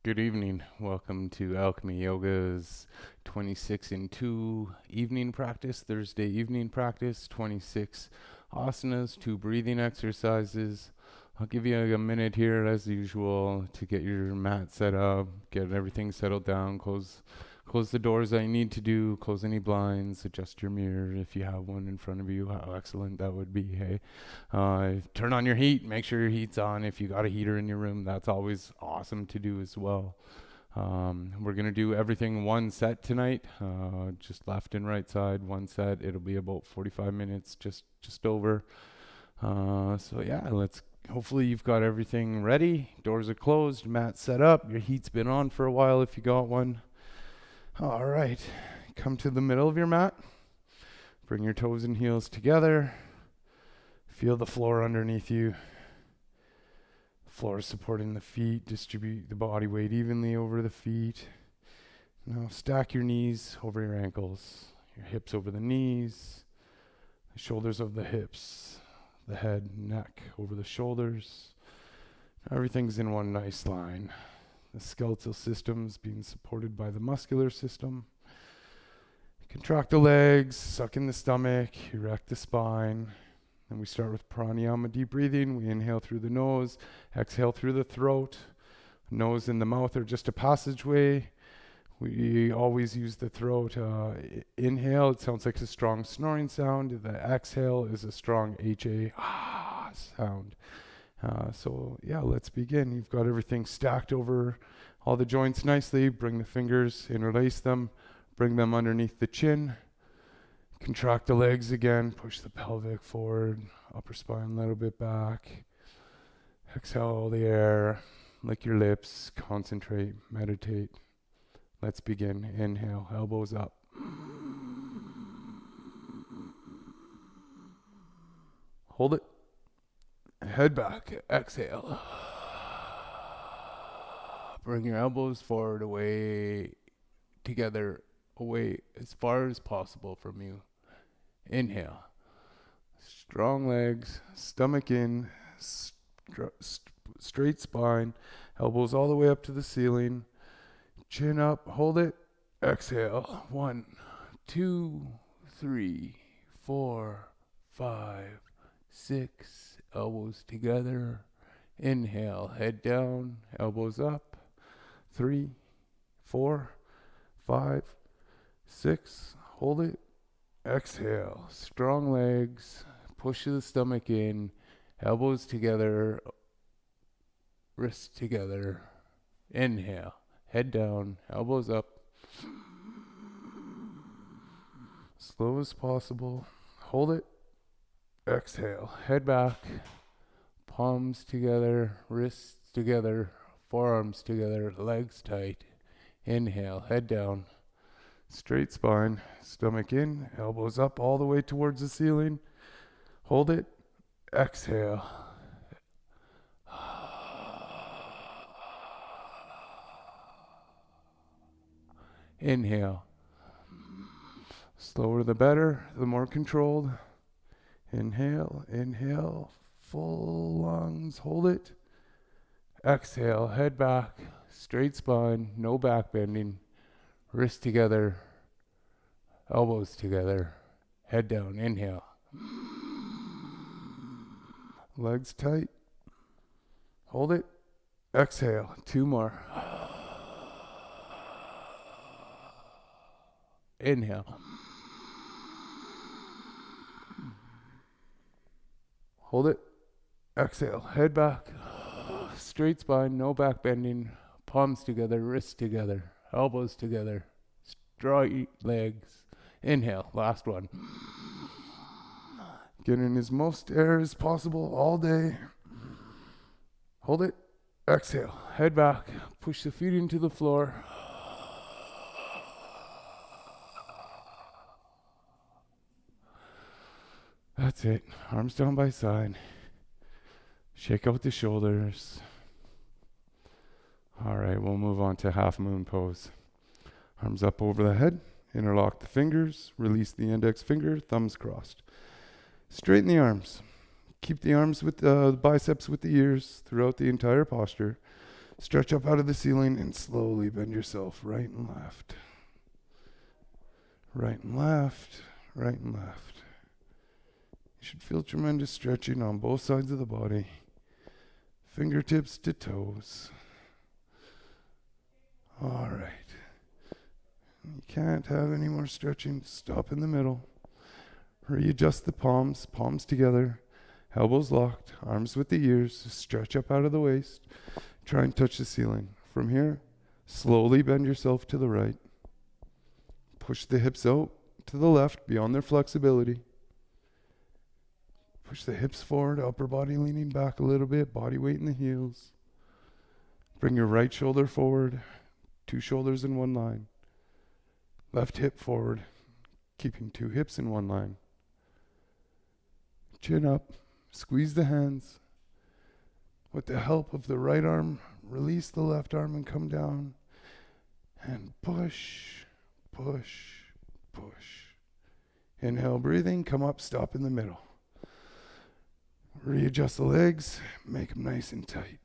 Good evening. Welcome to Alchemy Yoga's 26 and 2 evening practice, Thursday evening practice, 26 asanas, 2 breathing exercises. I'll give you a minute here as usual to get your mat set up, get everything settled down, close the doors that you need to do, close any blinds, adjust your mirror if you have one in front of you. How excellent that would be, hey? Turn on your heat, make sure your heat's on. If you got a heater in your room, that's always awesome to do as well. We're going to do everything one set tonight, just left and right side, one set. It'll be about 45 minutes, just over. So yeah, hopefully you've got everything ready. Doors are closed, mat set up, your heat's been on for a while if you got one. All right, come to the middle of your mat. Bring your toes and heels together. Feel the floor underneath you. Floor supporting the feet. Distribute the body weight evenly over the feet. Now stack your knees over your ankles. Your hips over the knees. The shoulders over the hips. The head, neck over the shoulders. Everything's in one nice line. The skeletal system's being supported by the muscular system. Contract the legs, suck in the stomach, erect the spine. Then we start with pranayama, deep breathing. We inhale through the nose, exhale through the throat. Nose and the mouth are just a passageway. We always use the throat. Inhale, it sounds like a strong snoring sound. The exhale is a strong H-A sound. So yeah, let's begin. You've got everything stacked over all the joints nicely. Bring the fingers, interlace them, bring them underneath the chin. Contract the legs again, push the pelvic forward, upper spine a little bit back. Exhale all the air, lick your lips, concentrate, meditate. Let's begin. Inhale, elbows up. Hold it. Head back, exhale. Bring your elbows forward, away, together, away as far as possible from you. Inhale. Strong legs, stomach in, straight spine, elbows all the way up to the ceiling. Chin up, hold it, exhale. 1, 2, 3, 4, 5, 6. Elbows together. Inhale, head down, elbows up. 3, 4, 5, 6. Hold it. Exhale. Strong legs. Push the stomach in. Elbows together. Wrists together. Inhale. Head down. Elbows up. Slow as possible. Hold it. Exhale. Head back. Palms together. Wrists together. Forearms together. Legs tight. Inhale. Head down. Straight spine. Stomach in. Elbows up all the way towards the ceiling. Hold it. Exhale. Inhale. Slower the better, the more controlled. Inhale, inhale, full lungs, hold it. Exhale, head back, straight spine, no back bending. Wrists together, elbows together, head down, inhale. Legs tight, hold it. Exhale, 2 more. Inhale. Hold it. Exhale. Head back. Straight spine. No back bending. Palms together. Wrists together. Elbows together. Straight legs. Inhale. Last one. Get in as most air as possible all day. Hold it. Exhale. Head back. Push the feet into the floor. That's it. Arms down by side. Shake out the shoulders. All right, we'll move on to half moon pose. Arms up over the head. Interlock the fingers. Release the index finger. Thumbs crossed. Straighten the arms. Keep the arms with the biceps with the ears throughout the entire posture. Stretch up out of the ceiling and slowly bend yourself right and left. Right and left, right and left. You should feel tremendous stretching on both sides of the body. Fingertips to toes. All right. You can't have any more stretching. Stop in the middle. Readjust the palms, palms together. Elbows locked, arms with the ears. Stretch up out of the waist. Try and touch the ceiling. From here, slowly bend yourself to the right. Push the hips out to the left beyond their flexibility. Push the hips forward, upper body leaning back a little bit, body weight in the heels. Bring your right shoulder forward, 2 shoulders in one line. Left hip forward, keeping 2 hips in one line. Chin up, squeeze the hands. With the help of the right arm, release the left arm and come down. And push, push, push. Inhale, breathing, come up, stop in the middle. Readjust the legs, make them nice and tight.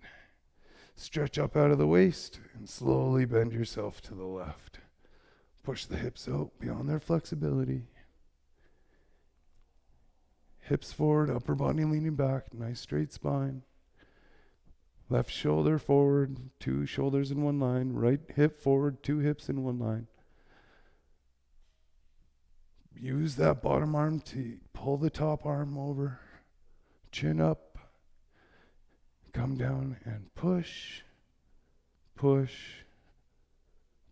Stretch up out of the waist and slowly bend yourself to the left. Push the hips out beyond their flexibility. Hips forward, upper body leaning back, nice straight spine. Left shoulder forward, 2 shoulders in one line. Right hip forward, 2 hips in one line. Use that bottom arm to pull the top arm over. Chin up. Come down and push, push,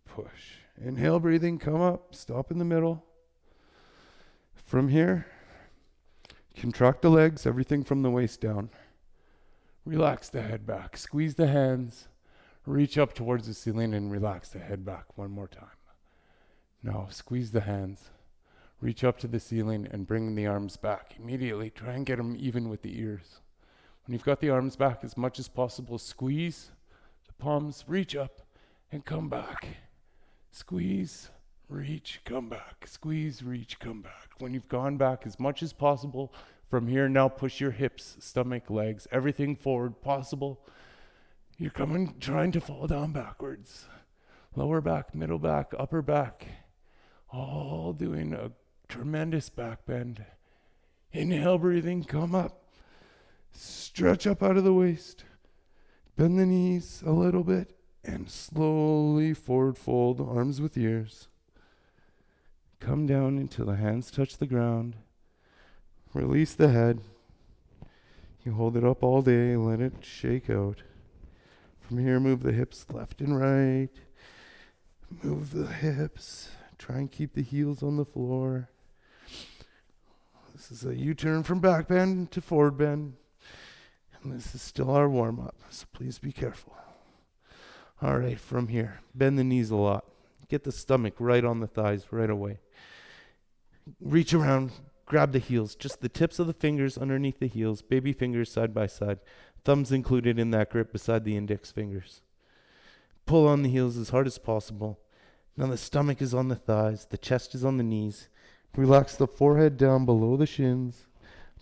push. Inhale, breathing, come up, stop in the middle. From here, contract the legs, everything from the waist down. Relax the head back, squeeze the hands, reach up towards the ceiling and relax the head back one more time. Now, squeeze the hands, reach up to the ceiling and bring the arms back. Immediately, try and get them even with the ears. When you've got the arms back as much as possible, squeeze the palms, reach up and come back. Squeeze, reach, come back. Squeeze, reach, come back. When you've gone back as much as possible, from here now push your hips, stomach, legs, everything forward possible. You're trying to fall down backwards. Lower back, middle back, upper back. All doing a tremendous back bend. Inhale, breathing, come up. Stretch up out of the waist. Bend the knees a little bit and slowly forward fold, arms with ears. Come down until the hands touch the ground. Release the head. You hold it up all day, let it shake out. From here, move the hips left and right. Move the hips. Try and keep the heels on the floor. This is a U-turn from back bend to forward bend. And this is still our warm-up, so please be careful. All right, from here, bend the knees a lot. Get the stomach right on the thighs right away. Reach around, grab the heels, just the tips of the fingers underneath the heels, baby fingers side by side, thumbs included in that grip beside the index fingers. Pull on the heels as hard as possible. Now the stomach is on the thighs, the chest is on the knees. Relax the forehead down below the shins,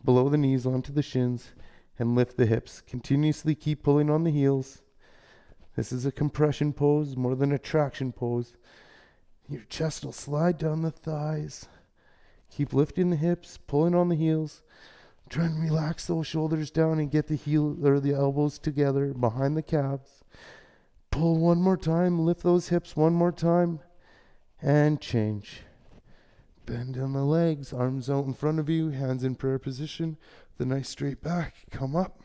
below the knees onto the shins, and lift the hips. Continuously keep pulling on the heels. This is a compression pose more than a traction pose. Your chest will slide down the thighs. Keep lifting the hips, pulling on the heels. Try and relax those shoulders down and get the heel or the elbows together behind the calves. Pull one more time, lift those hips one more time, and change. Bend down the legs, arms out in front of you, hands in prayer position. The nice straight back, come up.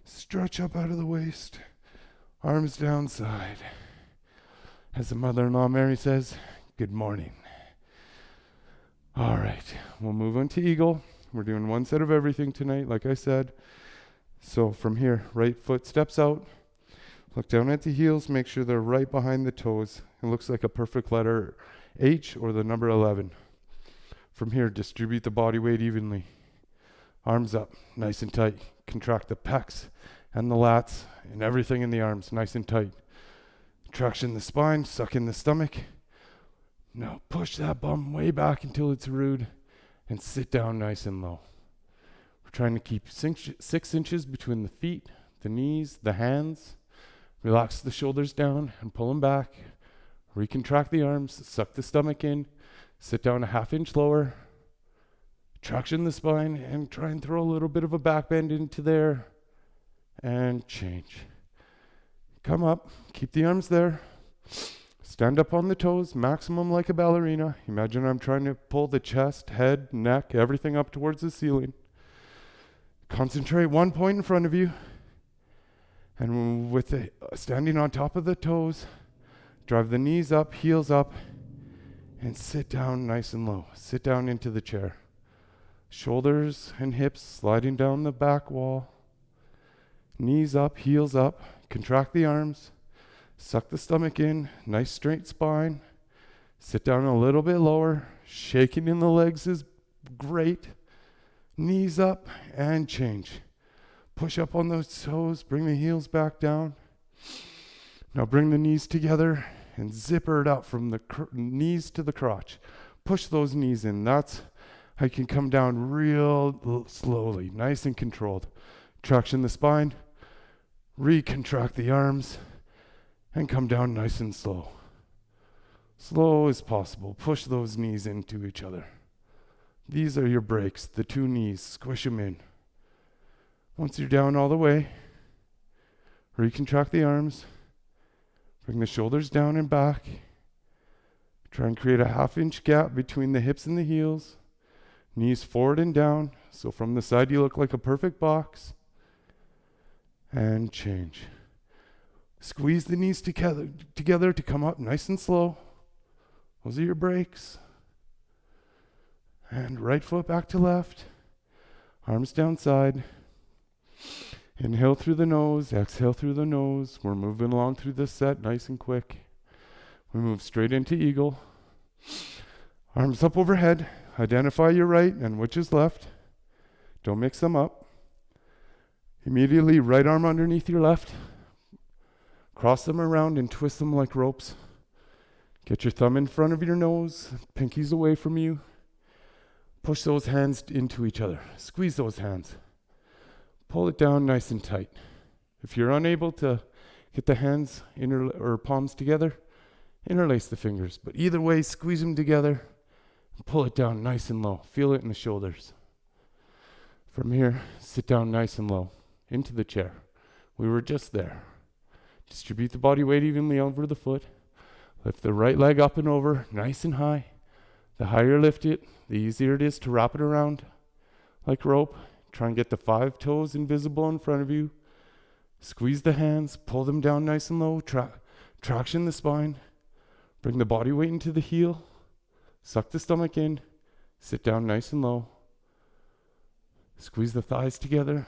Stretch up out of the waist. Arms down side. As the mother-in-law Mary says, good morning. All right, we'll move on to eagle. We're doing one set of everything tonight, like I said. So from here, right foot steps out. Look down at the heels, make sure they're right behind the toes. It looks like a perfect letter H or the number 11. From here, distribute the body weight evenly. Arms up, nice and tight. Contract the pecs and the lats and everything in the arms, nice and tight. Traction the spine, suck in the stomach. Now push that bum way back until it's rude and sit down nice and low. We're trying to keep 6 inches between the feet, the knees, the hands. Relax the shoulders down and pull them back. Recontract the arms, suck the stomach in, sit down a half-inch lower, traction the spine, and try and throw a little bit of a back bend into there, and change. Come up, keep the arms there. Stand up on the toes, maximum like a ballerina. Imagine I'm trying to pull the chest, head, neck, everything up towards the ceiling. Concentrate one point in front of you. And with the standing on top of the toes, drive the knees up, heels up, and sit down nice and low. Sit down into the chair. Shoulders and hips sliding down the back wall. Knees up, heels up. Contract the arms. Suck the stomach in, nice straight spine. Sit down a little bit lower. Shaking in the legs is great. Knees up and change. Push up on those toes, bring the heels back down. Now bring the knees together and zipper it out from the knees to the crotch. Push those knees in. That's how you can come down real slowly, nice and controlled. Traction the spine, recontract the arms, and come down nice and slow. Slow as possible. Push those knees into each other. These are your breaks, the two knees. Squish them in. Once you're down all the way, recontract the arms. Bring the shoulders down and back. Try and create a half-inch gap between the hips and the heels. Knees forward and down. So from the side you look like a perfect box. And change. Squeeze the knees together to come up nice and slow. Those are your breaks. And right foot back to left. Arms down side. Inhale through the nose, exhale through the nose. We're moving along through this set nice and quick. We move straight into eagle. Arms up overhead. Identify your right and which is left. Don't mix them up. Immediately right arm underneath your left. Cross them around and twist them like ropes. Get your thumb in front of your nose, pinkies away from you. Push those hands into each other. Squeeze those hands. Pull it down nice and tight. If you're unable to get the hands or palms together, interlace the fingers. But either way, squeeze them together and pull it down nice and low. Feel it in the shoulders. From here, sit down nice and low into the chair. We were just there. Distribute the body weight evenly over the foot. Lift the right leg up and over, nice and high. The higher you lift it, the easier it is to wrap it around like rope. Try and get the 5 toes invisible in front of you. Squeeze the hands, pull them down nice and low. Traction the spine. Bring the body weight into the heel. Suck the stomach in. Sit down nice and low. Squeeze the thighs together.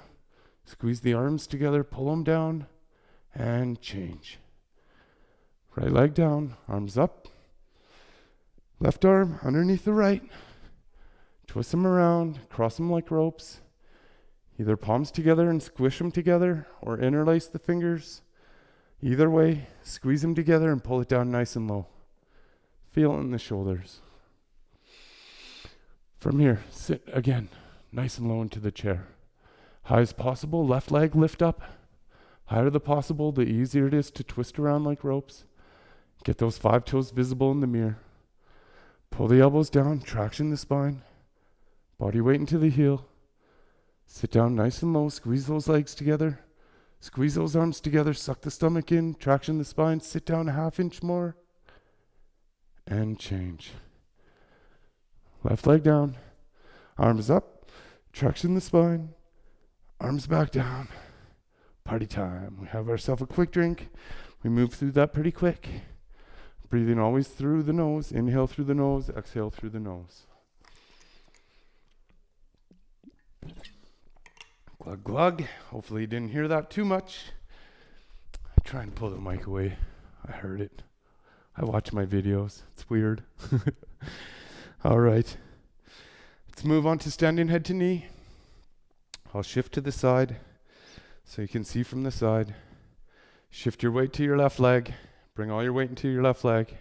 Squeeze the arms together. Pull them down. And change. Right leg down, arms up. Left arm underneath the right. Twist them around, cross them like ropes. Either palms together and squish them together or interlace the fingers. Either way, squeeze them together and pull it down nice and low. Feel it in the shoulders. From here, sit again, nice and low into the chair. High as possible, left leg lift up. Higher the possible, the easier it is to twist around like ropes. Get those 5 toes visible in the mirror. Pull the elbows down, traction the spine. Body weight into the heel. Sit down nice and low, squeeze those legs together. Squeeze those arms together, suck the stomach in, traction the spine, sit down a half-inch more. And change. Left leg down, arms up, traction the spine, arms back down. Party time. We have ourselves a quick drink. We move through that pretty quick. Breathing always through the nose. Inhale through the nose, exhale through the nose. Glug, glug. Hopefully you didn't hear that too much. I try and pull the mic away. I heard it. I watch my videos. It's weird. All right. Let's move on to standing head to knee. I'll shift to the side so you can see from the side. Shift your weight to your left leg. Bring all your weight into your left leg.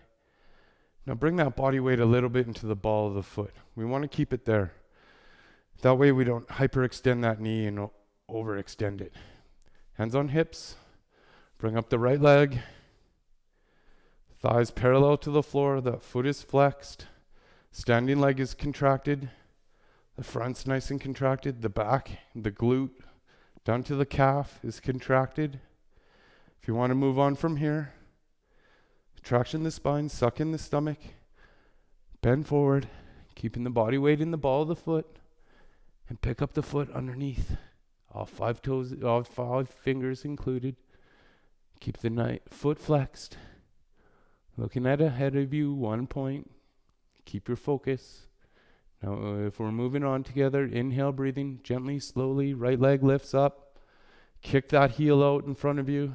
Now bring that body weight a little bit into the ball of the foot. We want to keep it there. That way we don't hyperextend that knee and overextend it. Hands on hips. Bring up the right leg. Thighs parallel to the floor. The foot is flexed. Standing leg is contracted. The front's nice and contracted. The back, the glute, down to the calf is contracted. If you want to move on from here, traction the spine, suck in the stomach, bend forward, keeping the body weight in the ball of the foot, and pick up the foot underneath. All 5 toes, all 5 fingers included. Keep the foot flexed. Looking at ahead of you, 1 point. Keep your focus. Now, if we're moving on together, inhale, breathing gently, slowly. Right leg lifts up. Kick that heel out in front of you.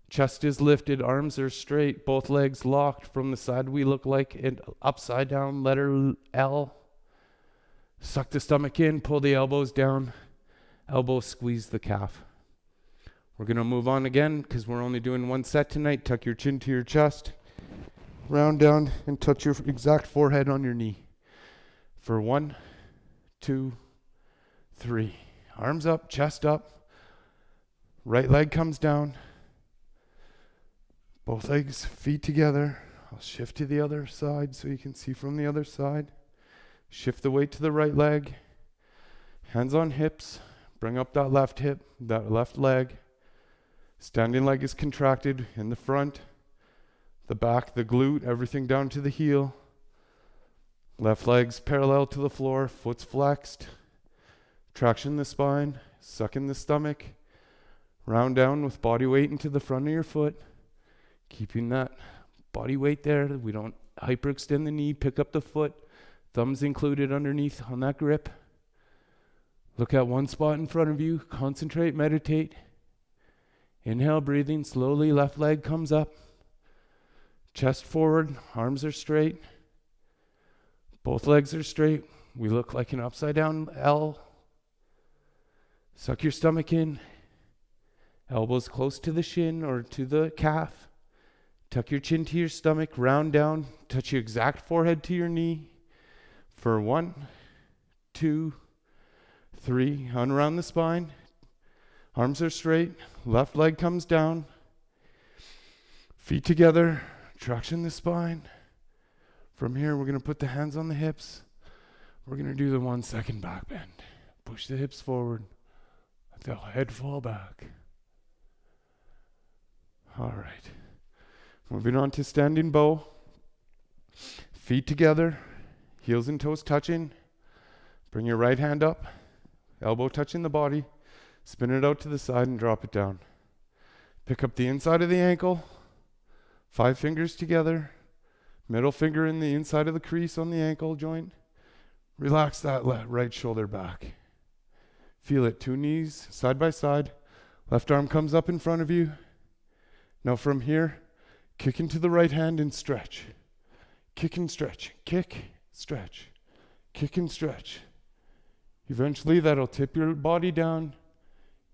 Chest is lifted, arms are straight, both legs locked. From the side, we look like an upside down letter L. Suck the stomach in, pull the elbows down. Elbows squeeze the calf. We're going to move on again because we're only doing 1 set tonight. Tuck your chin to your chest. Round down and touch your exact forehead on your knee. For 1, 2, 3. Arms up, chest up. Right leg comes down. Both legs, feet together. I'll shift to the other side so you can see from the other side. Shift the weight to the right leg. Hands on hips. Bring up that left hip, that left leg. Standing leg is contracted in the front. The back, the glute, everything down to the heel. Left leg's parallel to the floor, foot's flexed. Traction the spine, suck in the stomach. Round down with body weight into the front of your foot. Keeping that body weight there. We don't hyperextend the knee, pick up the foot. Thumbs included underneath on that grip. Look at one spot in front of you, concentrate, meditate. Inhale, breathing, slowly, left leg comes up. Chest forward, arms are straight. Both legs are straight. We look like an upside down L. Suck your stomach in. Elbows close to the shin or to the calf. Tuck your chin to your stomach, round down. Touch your exact forehead to your knee. For 1, 2, 3. Unround the spine. Arms are straight. Left leg comes down. Feet together. Traction the spine. From here, we're going to put the hands on the hips. We're going to do the 1 second back bend. Push the hips forward. Let the head fall back. All right. Moving on to standing bow. Feet together. Heels and toes touching. Bring your right hand up. Elbow touching the body. Spin it out to the side and drop it down. Pick up the inside of the ankle. 5 fingers together. Middle finger in the inside of the crease on the ankle joint. Relax that right shoulder back. Feel it. 2 knees side by side. Left arm comes up in front of you. Now from here, kick into the right hand and stretch. Kick and stretch. Kick, stretch. Kick and stretch. Eventually that'll tip your body down.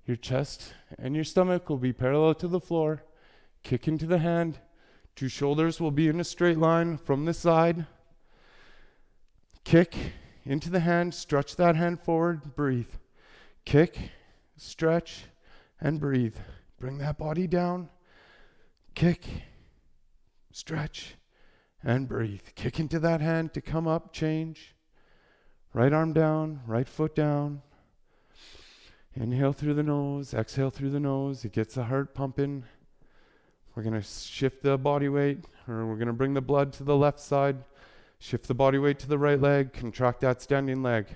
Your chest and your stomach will be parallel to the floor. Kick into the hand. 2 shoulders will be in a straight line from the side. Kick into the hand. Stretch that hand forward. Breathe. Kick, stretch, and breathe. Bring that body down. Kick, stretch, and breathe. Kick into that hand to come up. Change. Right arm down. Right foot down. Inhale through the nose, exhale through the nose. It gets the heart pumping. We're going to shift the body weight, or we're going to bring the blood to the left side. Shift the body weight to the right leg. Contract that standing leg.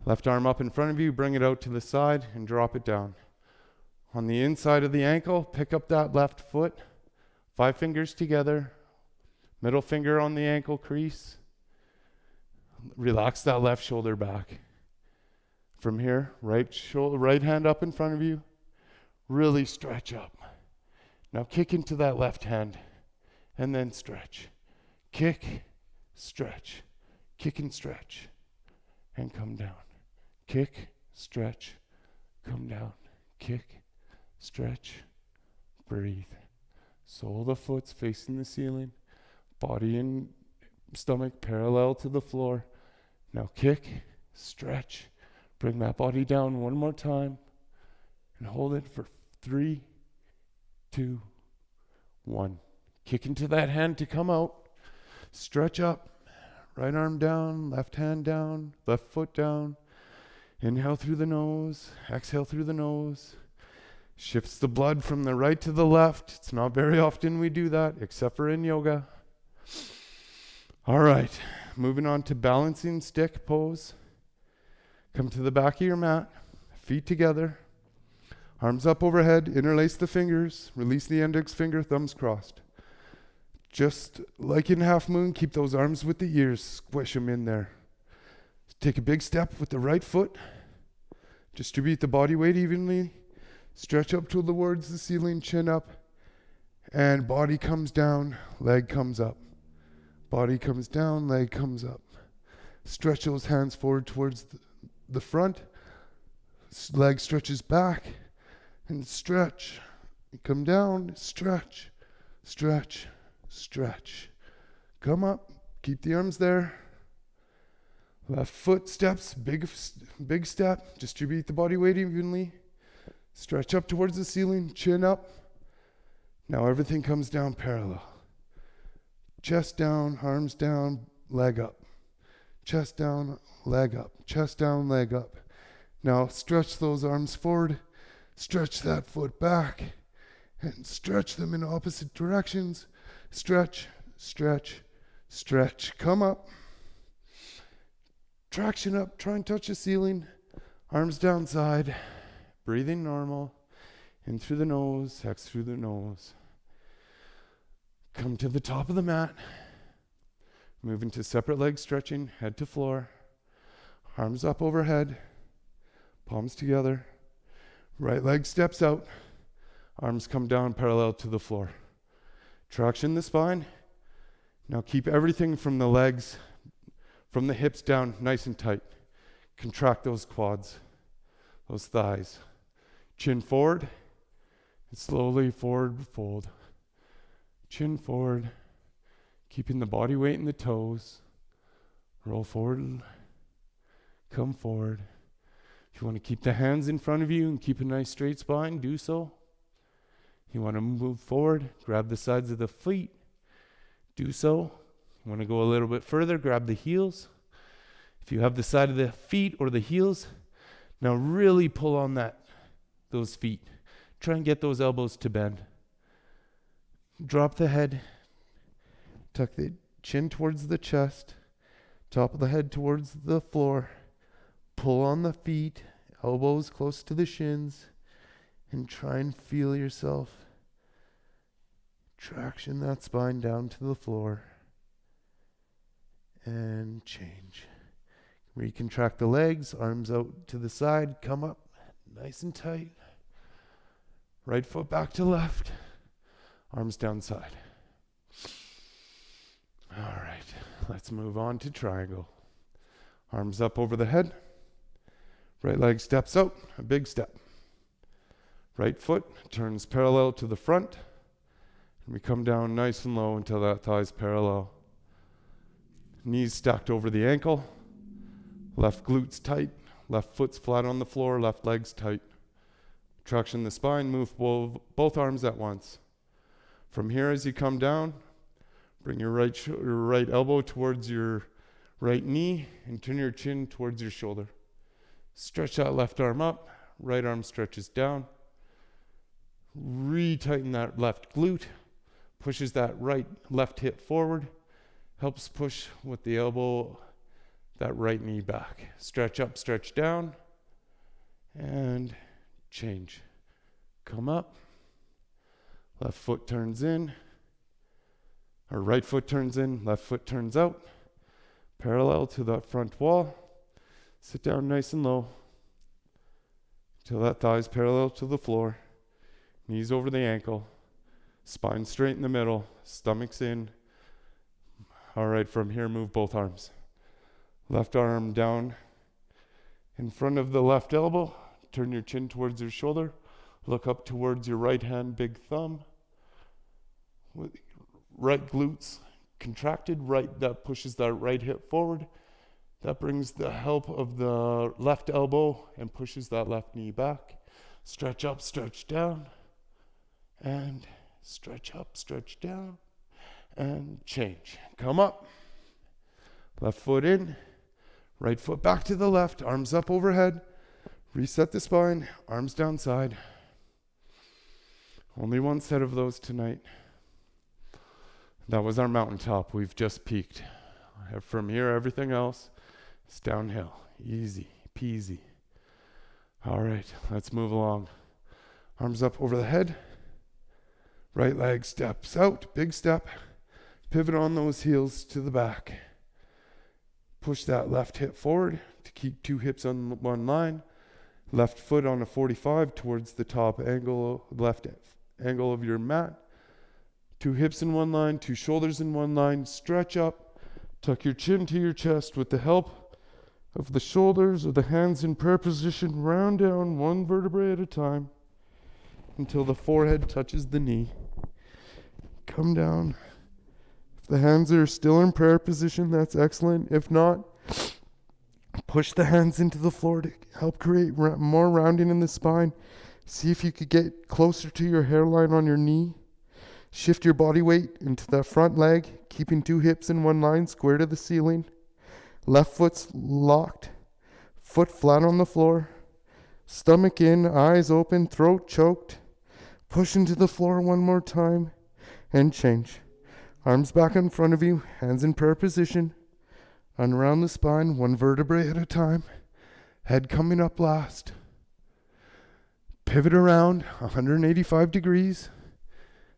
Left arm up in front of you. Bring it out to the side and drop it down. On the inside of the ankle, pick up that left foot. 5 fingers together. Middle finger on the ankle crease. Relax that left shoulder back. From here, right hand up in front of you. Really stretch up. Now kick into that left hand and then stretch. Kick, stretch. Kick and stretch. And come down. Kick, stretch, come down. Kick, stretch, breathe. Sole of the foot's facing the ceiling. Body and stomach parallel to the floor. Now kick, stretch. Bring that body down one more time and hold it for 3, 2, 1. Kick into that hand to come out. Stretch up. Right arm down, left hand down, left foot down. Inhale through the nose, exhale through the nose. Shifts the blood from the right to the left. It's not very often we do that, except for in yoga. All right, moving on to balancing stick pose. Come to the back of your mat, feet together, arms up overhead, interlace the fingers, release the index finger, thumbs crossed. Just like in half moon, keep those arms with the ears, squish them in there. Take a big step with the right foot. Distribute the body weight evenly. Stretch up towards the ceiling, chin up. And body comes down, leg comes up. Body comes down, leg comes up. Stretch those hands forward towards the front. Leg stretches back. And stretch. Come down, stretch, stretch. Stretch. Come up. Keep the arms there. Left foot steps. Big step. Distribute the body weight evenly. Stretch up towards the ceiling. Chin up. Now everything comes down parallel. Chest down. Arms down. Leg up. Chest down. Leg up. Chest down. Leg up. Now stretch those arms forward. Stretch that foot back. And stretch them in opposite directions. Stretch, stretch, stretch. Come up. Traction up. Try and touch the ceiling. Arms down side. Breathing normal. In through the nose. Exhale through the nose. Come to the top of the mat. Move into separate leg stretching. Head to floor. Arms up overhead. Palms together. Right leg steps out. Arms come down parallel to the floor. Traction the spine. Now keep everything from the legs, from the hips down nice and tight. Contract those quads, those thighs. Chin forward and slowly forward fold. Chin forward, keeping the body weight in the toes. Roll forward, come forward. If you want to keep the hands in front of you and keep a nice straight spine, do so. You want to move forward, grab the sides of the feet, do so. You want to go a little bit further, grab the heels. If you have the side of the feet or the heels, now really pull on those feet. Try and get those elbows to bend. Drop the head, tuck the chin towards the chest, top of the head towards the floor. Pull on the feet, elbows close to the shins, and try and feel yourself traction that spine down to the floor. And change. Recontract the legs, arms out to the side, come up nice and tight. Right foot back to left, arms down side. All right, let's move on to triangle. Arms up over the head. Right leg steps out, a big step. Right foot turns parallel to the front. And we come down nice and low until that thigh's parallel. Knees stacked over the ankle. Left glutes tight. Left foot's flat on the floor. Left leg's tight. Traction the spine. Move both arms at once. From here, as you come down, bring your right elbow towards your right knee and turn your chin towards your shoulder. Stretch that left arm up. Right arm stretches down. Retighten that left glute. Pushes that left hip forward. Helps push with the elbow that right knee back. Stretch up, stretch down. And change. Come up. Left foot turns in. Or right foot turns in. Left foot turns out. Parallel to the front wall. Sit down nice and low. Till that thigh's parallel to the floor. Knees over the ankle. Spine straight in the middle. Stomach's in. All right, from here, move both arms. Left arm down in front of the left elbow. Turn your chin towards your shoulder. Look up towards your right hand, big thumb. Right glutes contracted. Right, that pushes that right hip forward. That brings the help of the left elbow and pushes that left knee back. Stretch up, stretch down. and stretch up, stretch down, and change. Come up. Left foot in, right foot back to the left, arms up overhead. Reset the spine, arms down side. Only one set of those tonight. That was our mountaintop. We've just peaked. From here, everything else is downhill. Easy peasy. All right, let's move along. Arms up over the head. Right leg steps out, big step. Pivot on those heels to the back. Push that left hip forward to keep two hips on one line. Left foot on a 45 towards the top angle, left angle of your mat. Two hips in one line, two shoulders in one line. Stretch up. Tuck your chin to your chest with the help of the shoulders or the hands in prayer position. Round down one vertebrae at a time until the forehead touches the knee. Come down. If the hands are still in prayer position, that's excellent. If not, push the hands into the floor to help create more rounding in the spine. See if you could get closer to your hairline on your knee. Shift your body weight into the front leg, keeping two hips in one line, square to the ceiling. Left foot's locked, foot flat on the floor. Stomach in, eyes open, throat choked. Push into the floor one more time and change. Arms back in front of you, hands in prayer position. Unround the spine, one vertebrae at a time. Head coming up last. Pivot around 185 degrees.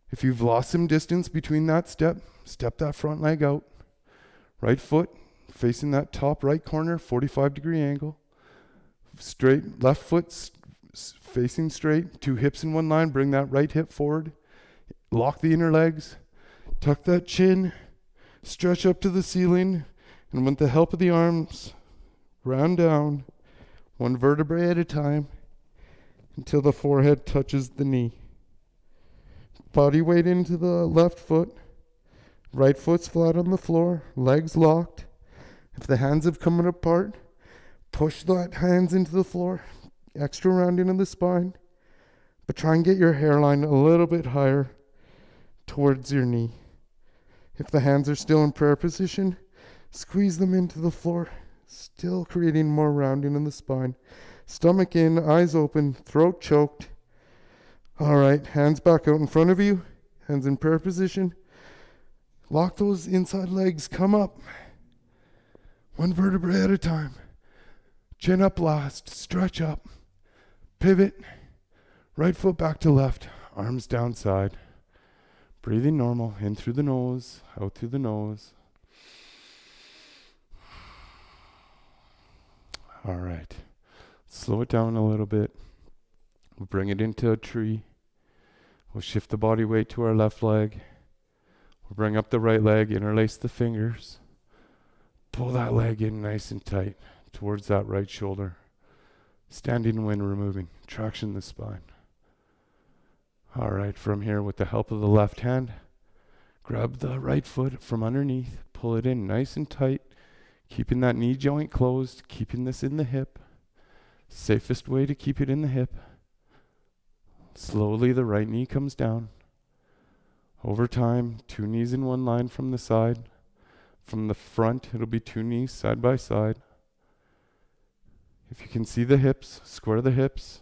If you've lost some distance between that step, step that front leg out. Right foot facing that top right corner, 45-degree angle. Straight, left foot facing straight. Two hips in one line, bring that right hip forward. Lock the inner legs. Tuck that chin. Stretch up to the ceiling. And with the help of the arms, round down, one vertebrae at a time, until the forehead touches the knee. Body weight into the left foot. Right foot's flat on the floor, legs locked. If the hands have come apart, push the hands into the floor. Extra rounding of the spine. But try and get your hairline a little bit higher towards your knee. If the hands are still in prayer position, squeeze them into the floor, still creating more rounding in the spine. Stomach in, eyes open, throat choked. All right, hands back out in front of you, hands in prayer position. Lock those inside legs, come up. One vertebrae at a time. Chin up last, stretch up. Pivot, right foot back to left, arms down side. Breathing normal, in through the nose, out through the nose. All right, slow it down a little bit. We'll bring it into a tree. We'll shift the body weight to our left leg. We'll bring up the right leg, interlace the fingers. Pull that leg in nice and tight towards that right shoulder. Standing when removing, traction the spine. All right, from here with the help of the left hand, grab the right foot from underneath, pull it in nice and tight, keeping that knee joint closed, keeping this in the hip. Safest way to keep it in the hip. Slowly the right knee comes down. Over time, two knees in one line from the side. From the front, it'll be two knees side by side. If you can see the hips, square the hips.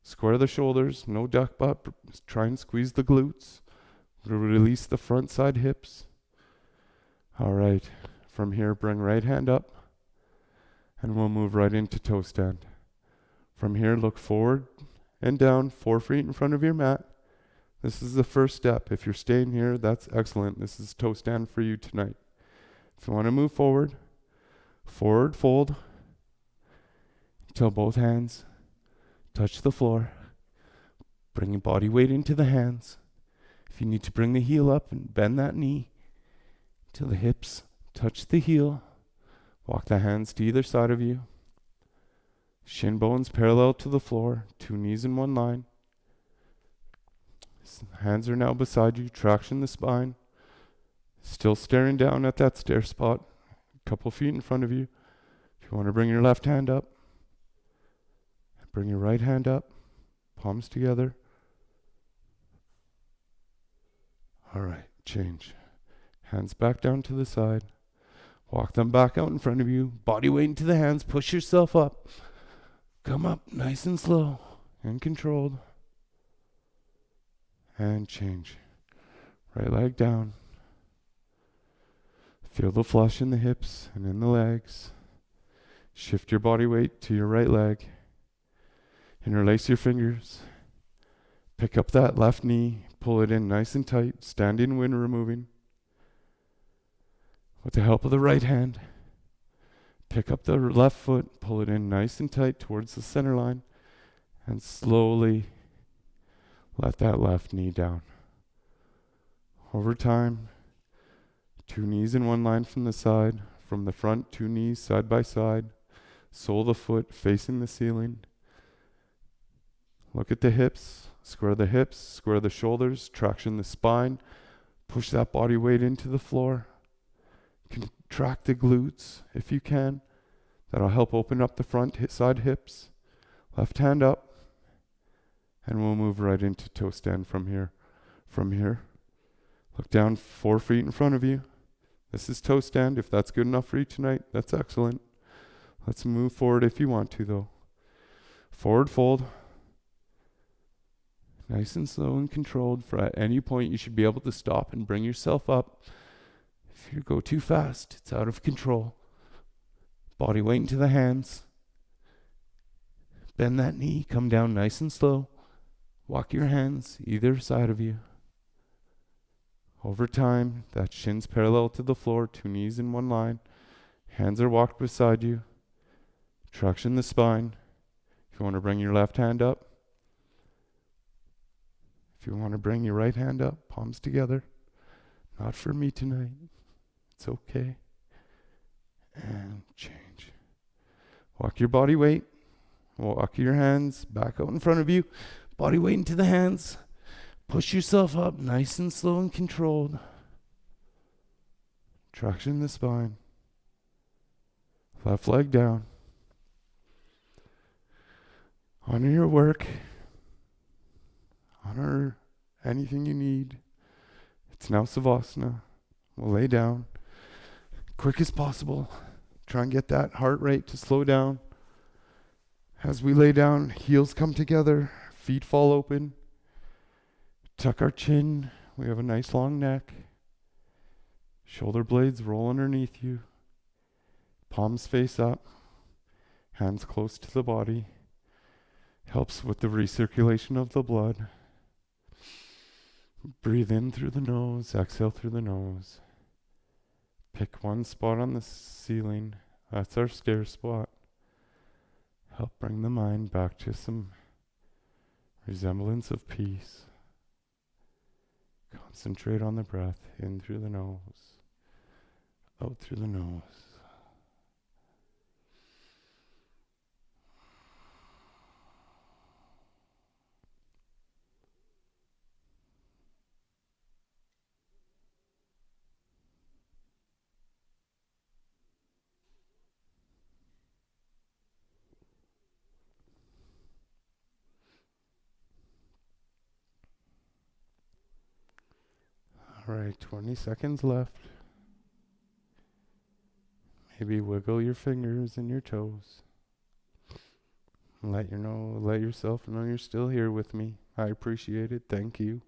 Square the shoulders, no duck butt. Try and squeeze the glutes. Release the front side hips. All right, from here, bring right hand up. And we'll move right into toe stand. From here, look forward and down, 4 feet in front of your mat. This is the first step. If you're staying here, that's excellent. This is toe stand for you tonight. If you want to move forward, forward fold until both hands touch the floor. Bring your body weight into the hands. If you need to bring the heel up and bend that knee till the hips touch the heel. Walk the hands to either side of you. Shin bones parallel to the floor, two knees in one line. Hands are now beside you, traction the spine. Still staring down at that stair spot, a couple feet in front of you. If you want to bring your left hand up, bring your right hand up, palms together. All right, change. Hands back down to the side. Walk them back out in front of you. Body weight into the hands. Push yourself up. Come up nice and slow and controlled. And change. Right leg down. Feel the flush in the hips and in the legs. Shift your body weight to your right leg. Interlace your fingers. Pick up that left knee. Pull it in nice and tight. Standing when removing. With the help of the right hand, pick up the left foot. Pull it in nice and tight towards the center line. And slowly let that left knee down. Over time, 2 knees in one line from the side. From the front, 2 knees side by side. Sole of the foot facing the ceiling. Look at the hips. Square the shoulders, traction the spine. Push that body weight into the floor. Contract the glutes if you can. That'll help open up the front side hips. Left hand up. And we'll move right into toe stand from here. Look down 4 feet in front of you. This is toe stand. If that's good enough for you tonight, that's excellent. Let's move forward if you want to, though. Forward fold. Nice and slow and controlled. For at any point, you should be able to stop and bring yourself up. If you go too fast, it's out of control. Body weight into the hands. Bend that knee. Come down nice and slow. Walk your hands either side of you. Over time, that shin's parallel to the floor, 2 knees in one line. Hands are walked beside you. Traction the spine. If you want to bring your left hand up. If you want to bring your right hand up, palms together. Not for me tonight. It's okay. And change. Walk your body weight. Walk your hands back out in front of you. Body weight into the hands. Push yourself up nice and slow and controlled. Traction the spine. Left leg down. Honor your work. Honor anything you need. It's now Savasana. We'll lay down. Quick as possible. Try and get that heart rate to slow down. As we lay down, heels come together. Feet fall open. Tuck our chin. We have a nice long neck. Shoulder blades roll underneath you. Palms face up. Hands close to the body. Helps with the recirculation of the blood. Breathe in through the nose. Exhale through the nose. Pick one spot on the ceiling. That's our stair spot. Help bring the mind back to some resemblance of peace. Concentrate on the breath, in through the nose, out through the nose. All right, 20 seconds left. Maybe wiggle your fingers and your toes. Let yourself know you're still here with me. I appreciate it. Thank you.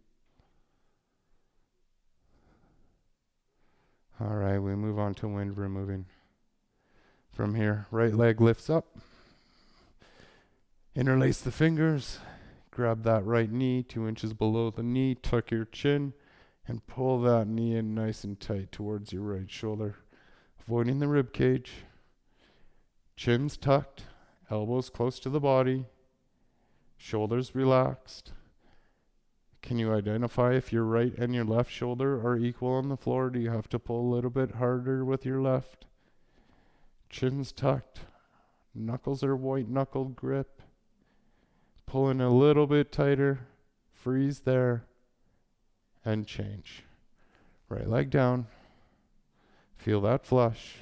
All right, we move on to wind removing. From here, right leg lifts up. Interlace the fingers. Grab that right knee 2 inches below the knee. Tuck your chin. And pull that knee in nice and tight towards your right shoulder, avoiding the rib cage. Chin's tucked, elbows close to the body, shoulders relaxed. Can you identify if your right and your left shoulder are equal on the floor? Do you have to pull a little bit harder with your left? Chin's tucked, knuckles are white knuckled grip. Pulling a little bit tighter, freeze there. And change. Right leg down. Feel that flush.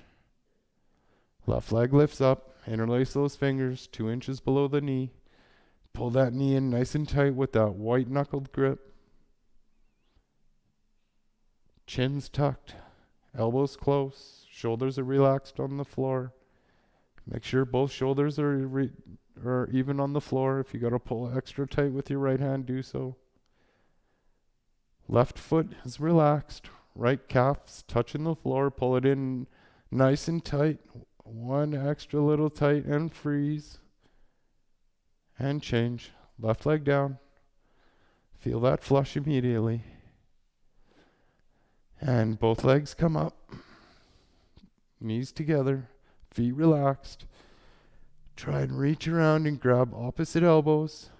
Left leg lifts up. Interlace those fingers 2 inches below the knee. Pull that knee in nice and tight with that white knuckled grip. Chin's tucked, elbows close, shoulders are relaxed on the floor. Make sure both shoulders are even on the floor. If you got to pull extra tight with your right hand, do so. Left foot is relaxed. Right calf's touching the floor. Pull it in nice and tight. One extra little tight and freeze. And change. Left leg down. Feel that flush immediately. And both legs come up. Knees together. Feet relaxed. Try and reach around and grab opposite elbows.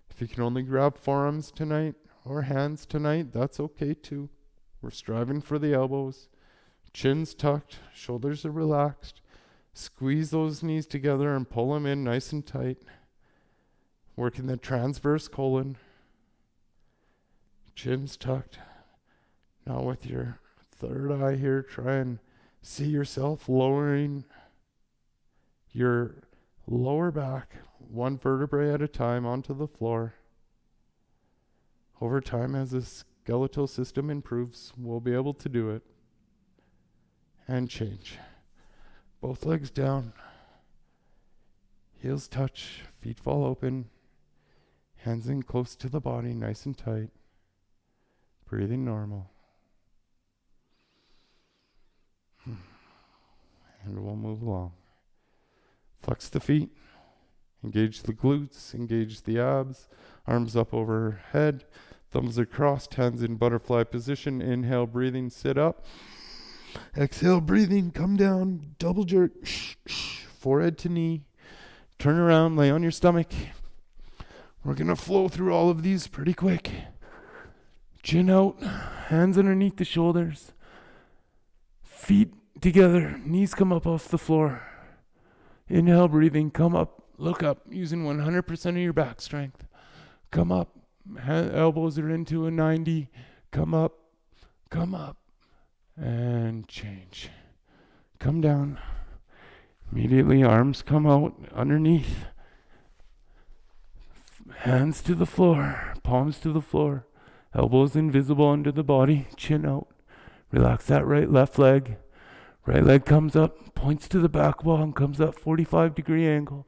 If you can only grab forearms tonight or hands tonight, that's okay too. We're striving for the elbows. Chin's tucked. Shoulders are relaxed. Squeeze those knees together and pull them in nice and tight. Working the transverse colon. Chin's tucked. Now with your third eye here, try and see yourself lowering your lower back one vertebrae at a time onto the floor. Over time, as the skeletal system improves, we'll be able to do it. And change. Both legs down. Heels touch. Feet fall open. Hands in close to the body, nice and tight. Breathing normal. And we'll move along. Flex the feet. Engage the glutes. Engage the abs. Arms up overhead. Thumbs are crossed. Hands in butterfly position. Inhale, breathing, sit up. Exhale, breathing, come down. Double jerk. Forehead to knee. Turn around, lay on your stomach. We're going to flow through all of these pretty quick. Chin out. Hands underneath the shoulders. Feet together. Knees come up off the floor. Inhale, breathing, come up. Look up, using 100% of your back strength. Come up. Elbows are into a 90. Come up. Come up. And change. Come down. Immediately arms come out underneath. Hands to the floor. Palms to the floor. Elbows invisible under the body. Chin out. Relax that left leg. Right leg comes up, points to the back wall and comes up 45-degree angle.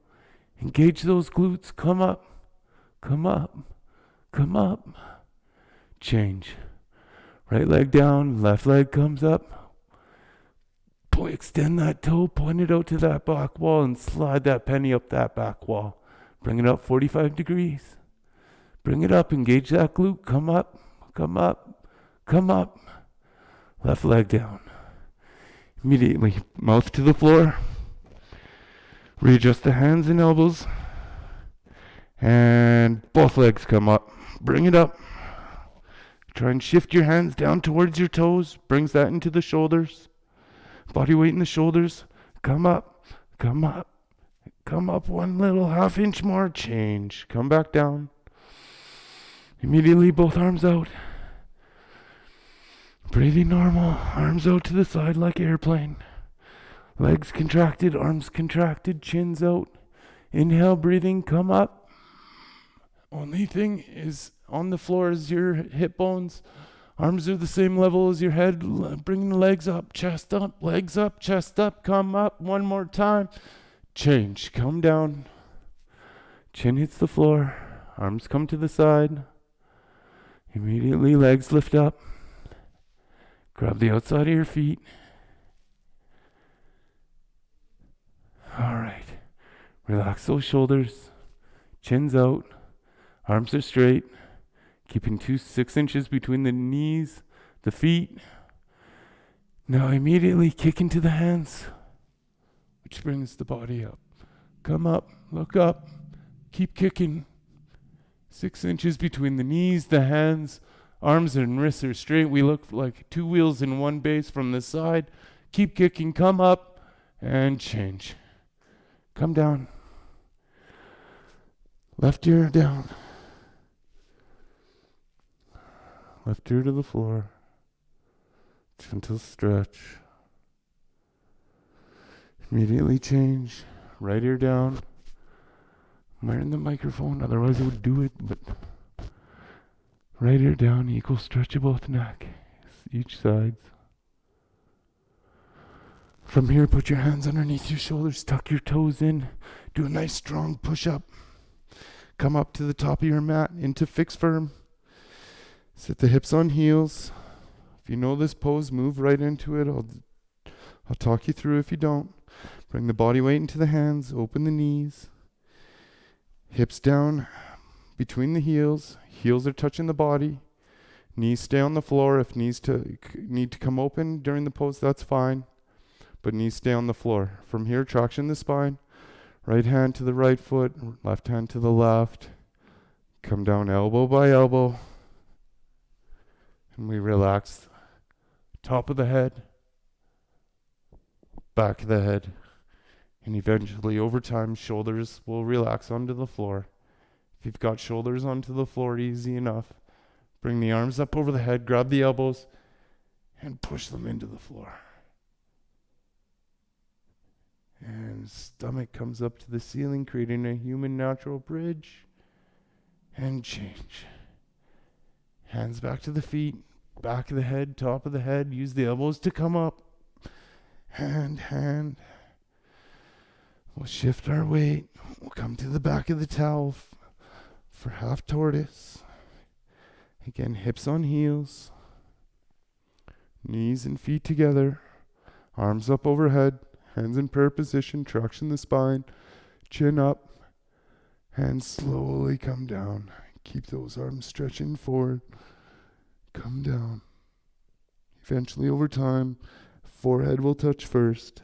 Engage those glutes. Come up. Come up. Come up. Change. Right leg down, left leg comes up. Extend that toe, point it out to that back wall and slide that penny up that back wall. Bring it up 45 degrees. Bring it up, engage that glute. Come up, come up, come up. Left leg down. Immediately, mouth to the floor. Readjust the hands and elbows. And both legs come up. Bring it up. Try and shift your hands down towards your toes. Brings that into the shoulders. Body weight in the shoulders. Come up. Come up. Come up one little half inch more. Change. Come back down. Immediately both arms out. Breathing normal. Arms out to the side like airplane. Legs contracted. Arms contracted. Chins out. Inhale, breathing. Come up. Only thing is on the floor is your hip bones. Arms are the same level as your head. Bring the legs up, chest up, legs up, chest up. Come up one more time. Change. Come down. Chin hits the floor. Arms come to the side. Immediately legs lift up. Grab the outside of your feet. All right. Relax those shoulders. Chin's out. Arms are straight. Keeping 6 inches between the knees, the feet. Now immediately kick into the hands, which brings the body up. Come up, look up, keep kicking. 6 inches between the knees, the hands, arms and wrists are straight. We look like two wheels in one base from the side. Keep kicking, come up, and change. Come down. Left ear down. Left ear to the floor. Gentle stretch. Immediately change. Right ear down. I'm wearing the microphone, otherwise I would do it, but right ear down, equal stretch of both neck. each side. From here, put your hands underneath your shoulders, tuck your toes in, do a nice strong push-up. Come up to the top of your mat into fixed firm. Sit the hips on heels. If you know this pose, move right into it. I'll talk you through if you don't. Bring the body weight into the hands, open the knees. Hips down between the heels. Heels are touching the body. Knees stay on the floor. If knees need to come open during the pose, that's fine. But knees stay on the floor. From here, traction the spine. Right hand to the right foot, left hand to the left. Come down elbow by elbow. And we relax top of the head, back of the head. And eventually, over time, shoulders will relax onto the floor. If you've got shoulders onto the floor, easy enough. Bring the arms up over the head, grab the elbows, and push them into the floor. And stomach comes up to the ceiling, creating a human natural bridge. And change. Hands back to the feet, back of the head, top of the head. Use the elbows to come up. Hand. We'll shift our weight. We'll come to the back of the towel for half tortoise. Again, hips on heels. Knees and feet together. Arms up overhead. Hands in prayer position, traction the spine, chin up, hands slowly come down. Keep those arms stretching forward, come down. Eventually over time, forehead will touch first.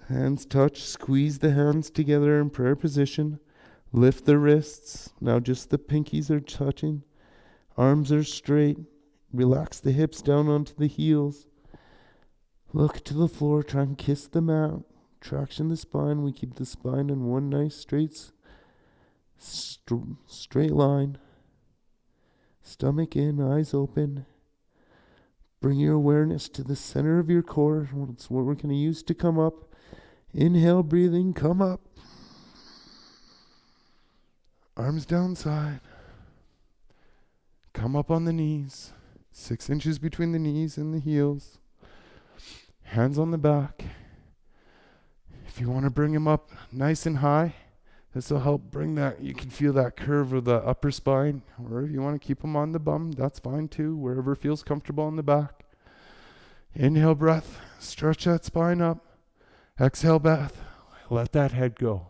Hands touch, squeeze the hands together in prayer position, lift the wrists, now just the pinkies are touching. Arms are straight, relax the hips down onto the heels. Look to the floor, try and kiss the mat. Traction the spine. We keep the spine in one nice straight line. Stomach in, eyes open. Bring your awareness to the center of your core. That's what we're going to use to come up. Inhale, breathing, come up. Arms down side. Come up on the knees. 6 inches between the knees and the heels. Hands on the back. If you want to bring them up nice and high, this will help bring that. You can feel that curve of the upper spine. Or if you want to keep them on the bum, that's fine too. Wherever feels comfortable on the back. Inhale, breath. Stretch that spine up. Exhale, breath. Let that head go.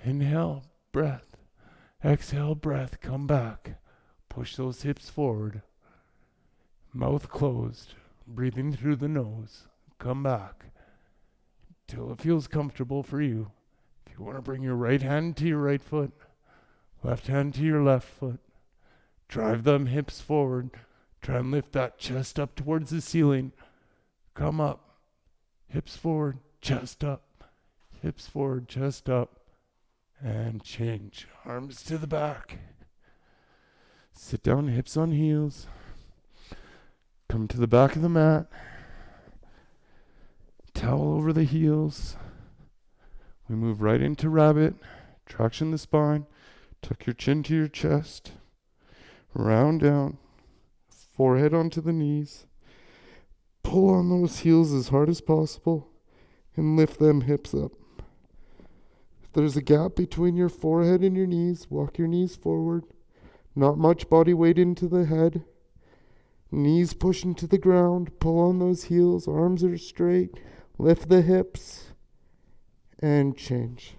Inhale, breath. Exhale, breath. Come back. Push those hips forward. Mouth closed. Breathing through the nose. Come back till it feels comfortable for you. If you want to bring your right hand to your right foot, left hand to your left foot, drive them hips forward. Try and lift that chest up towards the ceiling. Come up. Hips forward, chest up. Hips forward, chest up. And change. Arms to the back. Sit down, hips on heels. Come to the back of the mat. Towel over the heels. We move right into rabbit. Traction the spine. Tuck your chin to your chest. Round down. Forehead onto the knees. Pull on those heels as hard as possible. And lift them hips up. If there's a gap between your forehead and your knees, walk your knees forward. Not much body weight into the head. Knees pushing to the ground. Pull on those heels. Arms are straight. Lift the hips. And change.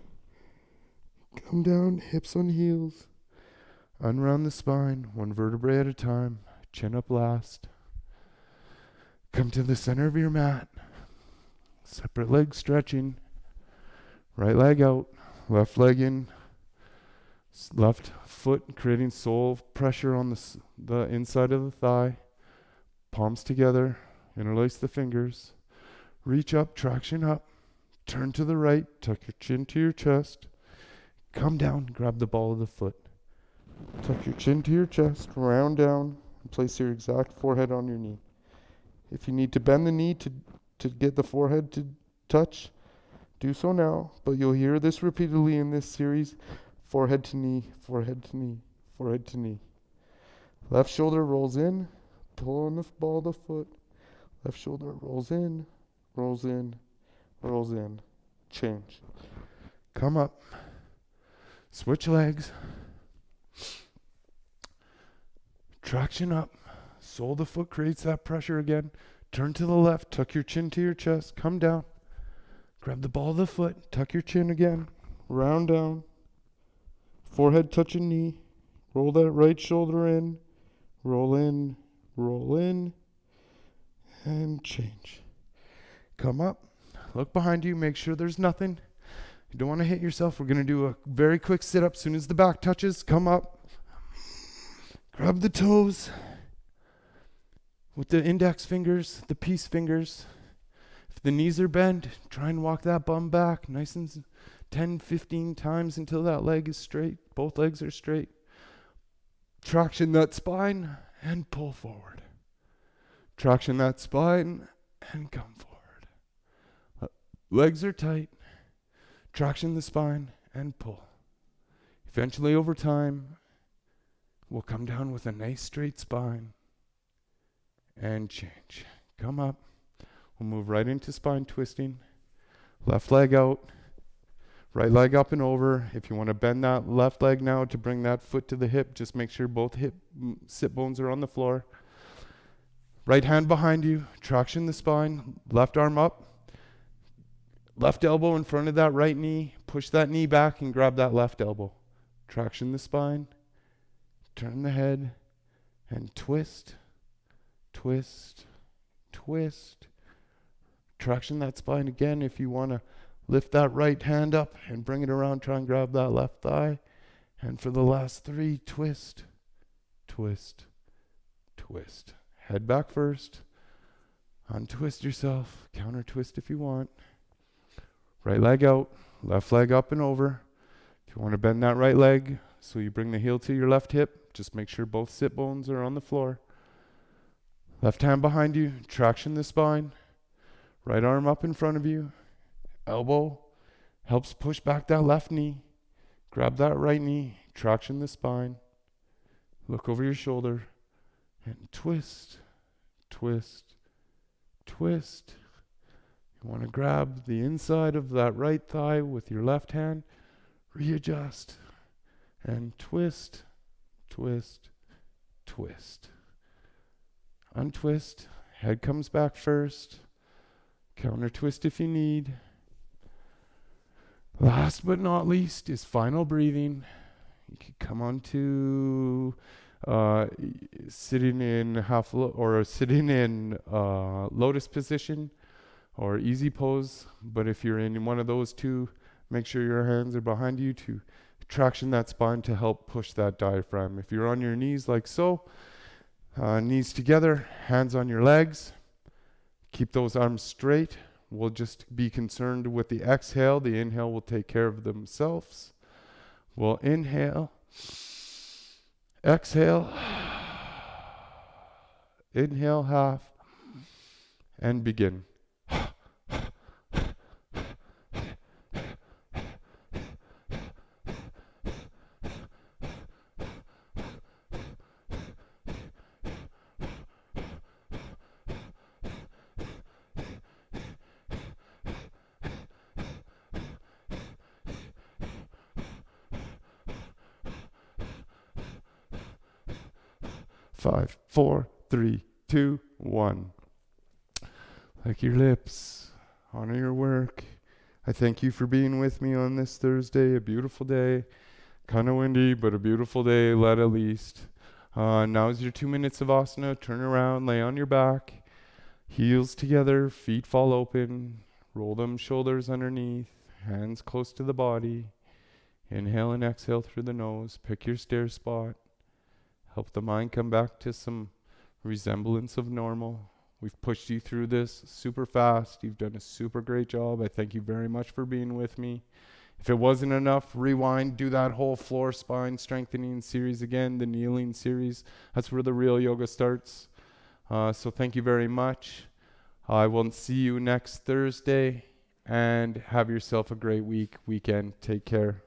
Come down. Hips on heels. Unround the spine. One vertebrae at a time. Chin up last. Come to the center of your mat. Separate leg stretching. Right leg out. Left leg in. Left foot creating sole pressure on the inside of the thigh. Palms together, interlace the fingers, reach up, traction up, turn to the right, tuck your chin to your chest, come down, grab the ball of the foot, tuck your chin to your chest, round down, and place your exact forehead on your knee. If you need to bend the knee to get the forehead to touch, do so now, but you'll hear this repeatedly in this series, forehead to knee, forehead to knee, forehead to knee. Left shoulder rolls in, Pull on the ball of the foot. Left shoulder rolls in, rolls in, rolls in. Change. Come up. Switch legs. Traction up. Sole of the foot creates that pressure again. Turn to the left. Tuck your chin to your chest. Come down. Grab the ball of the foot. Tuck your chin again. Round down. Forehead touching knee. Roll that right shoulder in. Roll in. Roll in. And change. Come up. Look behind you. Make sure there's nothing. You don't want to hit yourself. We're going to do a very quick sit-up. As soon as the back touches, come up. Grab the toes with the index fingers, the peace fingers. If the knees are bent, try and walk that bum back nice and 10, 15 times until that leg is straight. Both legs are straight. Traction that spine and pull forward. Traction that spine and come forward. Legs are tight. Traction the spine and pull. Eventually, over time, we'll come down with a nice straight spine and change. Come up. We'll move right into spine twisting. Left leg out. Right leg up and over. If you want to bend that left leg now to bring that foot to the hip, just make sure both hip sit bones are on the floor. Right hand behind you. Traction the spine. Left arm up. Left elbow in front of that right knee. Push that knee back and grab that left elbow. Traction the spine. Turn the head and twist, twist, twist. Traction that spine again. If you want to lift that right hand up and bring it around, try and grab that left thigh. And for the last 3, twist, twist, twist. Head back first. Untwist yourself. Counter twist if you want. Right leg out. Left leg up and over. If you want to bend that right leg, so you bring the heel to your left hip, just make sure both sit bones are on the floor. Left hand behind you. Traction the spine. Right arm up in front of you. Elbow helps push back that left knee. Grab that right knee. Traction the spine. Look over your shoulder. And twist, twist, twist. You want to grab the inside of that right thigh with your left hand. Readjust. And twist, twist, twist. Untwist. Head comes back first. Counter twist if you need. Last but not least is final breathing. You can come on to sitting in sitting in lotus position or easy pose. But if you're in one of those two, make sure your hands are behind you to traction that spine to help push that diaphragm. If you're on your knees like so, knees together, hands on your legs, keep those arms straight. We'll just be concerned with the exhale. The inhale will take care of themselves. We'll inhale, exhale, inhale half, and begin. 5, 4, 3, 2, 1. Lick your lips. Honor your work. I thank you for being with me on this Thursday, a beautiful day. Kind of windy, but a beautiful day, at least. Now's your 2 minutes of asana. Turn around, lay on your back. Heels together, feet fall open. Roll them shoulders underneath, hands close to the body. Inhale and exhale through the nose. Pick your stair spot. Help the mind come back to some resemblance of normal. We've pushed you through this super fast. You've done a super great job. I thank you very much for being with me. If it wasn't enough, rewind, do that whole floor spine strengthening series again, the kneeling series. That's where the real yoga starts. So thank you very much. I will see you next Thursday, and have yourself a great weekend. Take care.